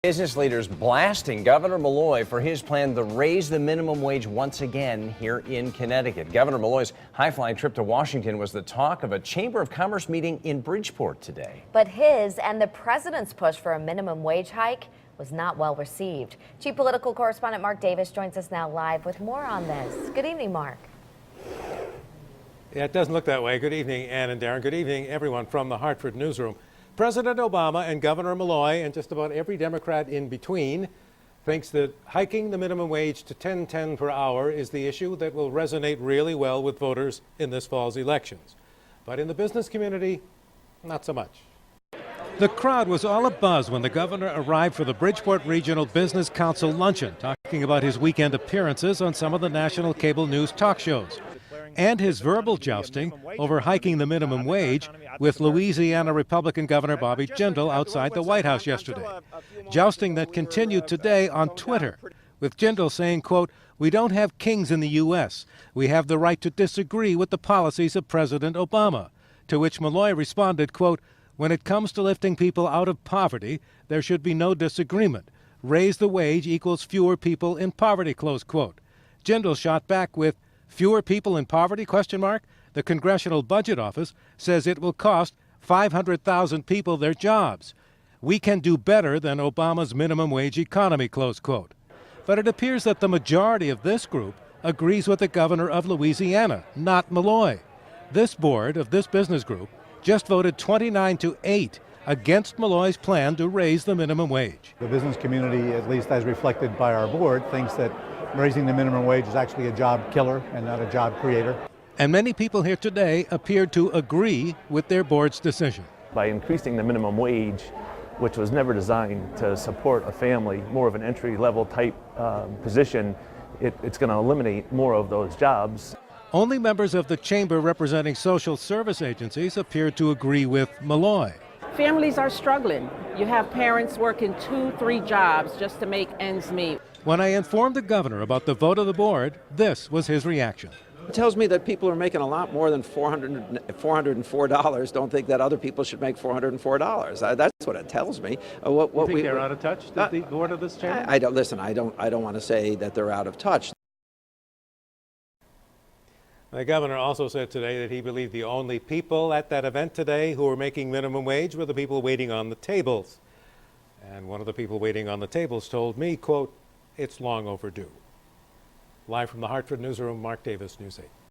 Business leaders blasting Governor Malloy for his plan to raise the minimum wage once again here in Connecticut. Governor Malloy's high-flying trip to Washington was the talk of a Chamber of Commerce meeting in Bridgeport today. But his and the president's push for a minimum wage hike was not well received. Chief political correspondent Mark Davis joins us now live with more on this. Good evening, Mark. Yeah, it doesn't look that way. Good evening, Ann and Darren. Good evening, everyone from the Hartford newsroom. President Obama and Governor Malloy and just about every Democrat in between thinks that hiking the minimum wage to $10.10 per hour is the issue that will resonate really well with voters in this fall's elections. But in the business community, not so much. The crowd was all abuzz when the governor arrived for the Bridgeport Regional Business Council luncheon, talking about his weekend appearances on some of the national cable news talk shows, and his verbal jousting over hiking the minimum wage with Louisiana Republican Governor Bobby Jindal outside the White House yesterday. Jousting that continued today on Twitter, with Jindal saying, quote, "We don't have kings in the U.S. We have the right to disagree with the policies of President Obama." To which Malloy responded, quote, "When it comes to lifting people out of poverty, there should be no disagreement. Raise the wage equals fewer people in poverty," close quote. Jindal shot back with, "Fewer people in poverty, question mark? The Congressional Budget Office says it will cost 500,000 people their jobs. We can do better than Obama's minimum wage economy," close quote. But it appears that the majority of this group agrees with the governor of Louisiana, not Malloy. This board of this business group just voted 29-8 against Malloy's plan to raise the minimum wage. The business community, at least as reflected by our board, thinks that raising the minimum wage is actually a job killer and not a job creator. And many people here today appeared to agree with their board's decision. By increasing the minimum wage, which was never designed to support a family, more of an entry-level type position, it's going to eliminate more of those jobs. Only members of the chamber representing social service agencies appeared to agree with Malloy. Families are struggling. You have parents working 2-3 jobs just to make ends meet. When I informed the governor about the vote of the board, this was his reaction. It tells me that people are making a lot more than $404. Don't think that other people should make $404. That's what it tells me. You think they're out of touch, the board of this chamber? I don't listen. I don't want to say that they're out of touch. The governor also said today that he believed the only people at that event today who were making minimum wage were the people waiting on the tables. And one of the people waiting on the tables told me, quote, "It's long overdue." Live from the Hartford newsroom, Mark Davis, News 8.